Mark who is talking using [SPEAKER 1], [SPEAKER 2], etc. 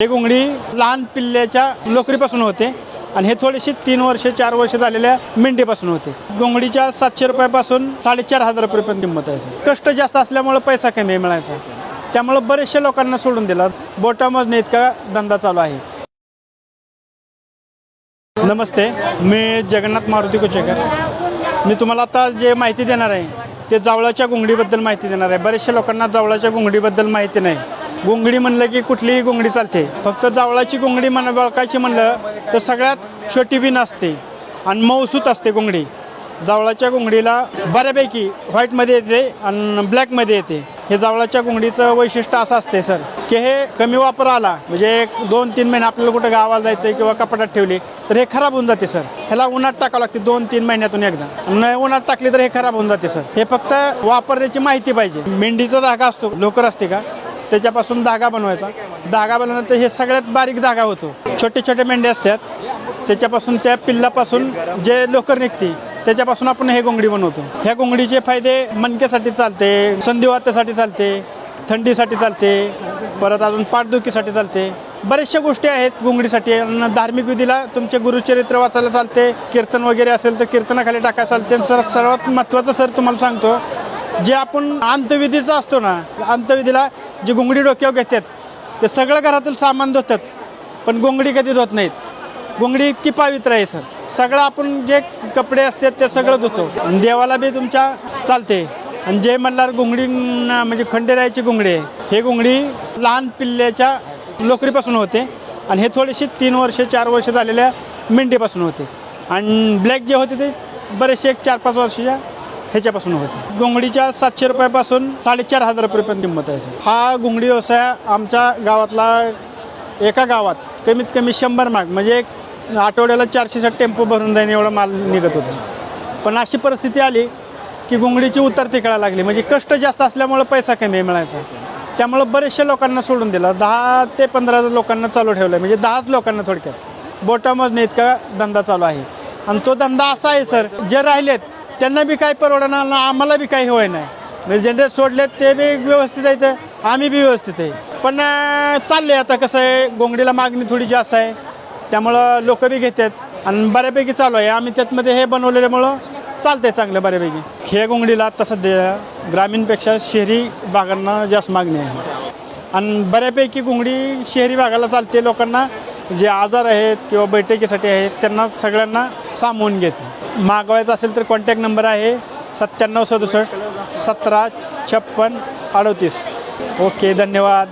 [SPEAKER 1] हे घोंगडी लहान पिल्ल्याच्या लोकरीपासून होते आणि हे थोडेसे 3 वर्ष 4 वर्ष झालेल्या मेंढीपासून होते। घोंगडीच्या 700 रुपयापासून 4,500 रुपये किंमत आहे सर। कष्ट जास्त असल्यामुळे पैसा कमी मिळायचा, त्यामुळे बरेचशा लोकांना सोडून दिला। बोटामध्ये इतका धंदा चालू आहे। नमस्ते, मी जगन्नाथ मारुती कुचेकर। मी तुम्हाला आता जे माहिती देणार आहे ते जावळाच्या घोंगडीबद्दल माहिती देणार आहे। बरेचशा लोकांना जावळाच्या घोंगडीबद्दल माहिती नाही। घोंगडी म्हणलं की कुठलीही घोंगडी चालते, फक्त जावळाची घोंगडी ओळखायची म्हणलं तर सगळ्यात छोटी बीन असते आणि मऊसूत असते घोंगडी। जावळाच्या घोंगडीला बऱ्यापैकी व्हाईटमध्ये येते आणि ब्लॅकमध्ये येते। हे जावळाच्या घोंगडीचं वैशिष्ट्य असं असते सर की हे कमी वापर आला म्हणजे 2-3 महिने आपल्याला कुठं गावाला जायचं किंवा कपाटात ठेवली तर हे खराब होऊन जाते सर। ह्याला उन्हात टाकावं लागते 2-3 महिन्यातून एकदा, न उन्हात टाकली तर हे खराब होऊन जाते सर। हे फक्त वापरण्याची माहिती पाहिजे। मेंढीचा धागा असतो, लोकर असते का, त्याच्यापासून धागा बनवायचा। धागा बनवल्यानंतर हे सगळ्यात बारीक धागा होतो। छोटे छोटे मेंढे असतात, त्याच्यापासून त्या पिल्लापासून जे लोकर निघते त्याच्यापासून आपण हे घोंगडी बनवतो। ह्या घोंगडीचे फायदे मणक्यासाठी चालते, संधिवातासाठी चालते, थंडीसाठी चालते, परत अजून पाठदुखीसाठी चालते। बऱ्याचशा गोष्टी आहेत घोंगडीसाठी। धार्मिक विधीला तुमचे गुरुचरित्र वाचायला चालते, कीर्तन वगैरे असेल तर कीर्तनाखाली टाकायला चालते। सर सर्वात महत्त्वाचं सर तुम्हाला सांगतो, जे आपण अंतविधीचा असतो ना, अंतविधीला जी घोंगडी डोक्यावर घेतात ते सगळं घरातील सामान धुतात, पण घोंगडी कधी धुत नाहीत। घोंगडी इतकी पवित्र आहे सर। सगळं आपण जे कपडे असतात ते सगळं धुतो, देवाला बी तुमच्या चालते। आणि जे म्हणणार घोंगडी म्हणजे खंडेरायाची घोंगडी आहे। हे घोंगडी लहान पिल्ल्याच्या लोकरीपासून होते आणि हे थोडेसे 3 वर्ष 4 वर्ष झालेल्या मेंढीपासून होते। आणि ब्लॅक जे होते ते बरेचसे 4-5 वर्षाच्या ह्याच्यापासून होते। घोंगडीच्या 700 रुपयापासून 4,500 रुपये किंमत आहे सर। हा घोंगडी व्यवसाय आमच्या गावातला, एका गावात कमीत कमी 100 माग म्हणजे एक आठवड्याला 400 टेम्पो भरून जाईन एवढा माल निघत होता। पण अशी परिस्थिती आली की घोंगडीची उतरती कळायला लागली, म्हणजे कष्ट जास्त असल्यामुळे पैसा कमी मिळायचा, त्यामुळे बरेचशा लोकांना सोडून दिला। 10 ते 15 लोकांना चालू ठेवलं, म्हणजे 10च लोकांना थोडक्यात बोटामध्ये इतका धंदा चालू आहे। आणि तो धंदा असा आहे सर, जे राहिलेत त्यांना बी काही परवडणार ना, आम्हाला बी काही होय नाही। म्हणजे जनरेट सोडलेत ते बी व्यवस्थित आहे, आम्ही बी व्यवस्थित आहे। पण चालले आता कसं आहे, घोंगडीला मागणी थोडी जास्त आहे, त्यामुळं लोक बी घेतात आणि बऱ्यापैकी चालू आहे। आम्ही त्यातमध्ये हे बनवलेल्यामुळं चालते चांगलं बऱ्यापैकी। हे घोंगडीला आता सध्या ग्रामीणपेक्षा शहरी भागांना जास्त मागणी आहे आणि बऱ्यापैकी घोंगडी शहरी भागाला चालते। लोकांना जे आजार आहेत किंवा बैठकीसाठी आहेत त्यांना सगळ्यांना सामावून घेते। मागवायचं असेल तर कॉन्टॅक्ट नंबर आहे 9767 17 56 38। ओके, धन्यवाद।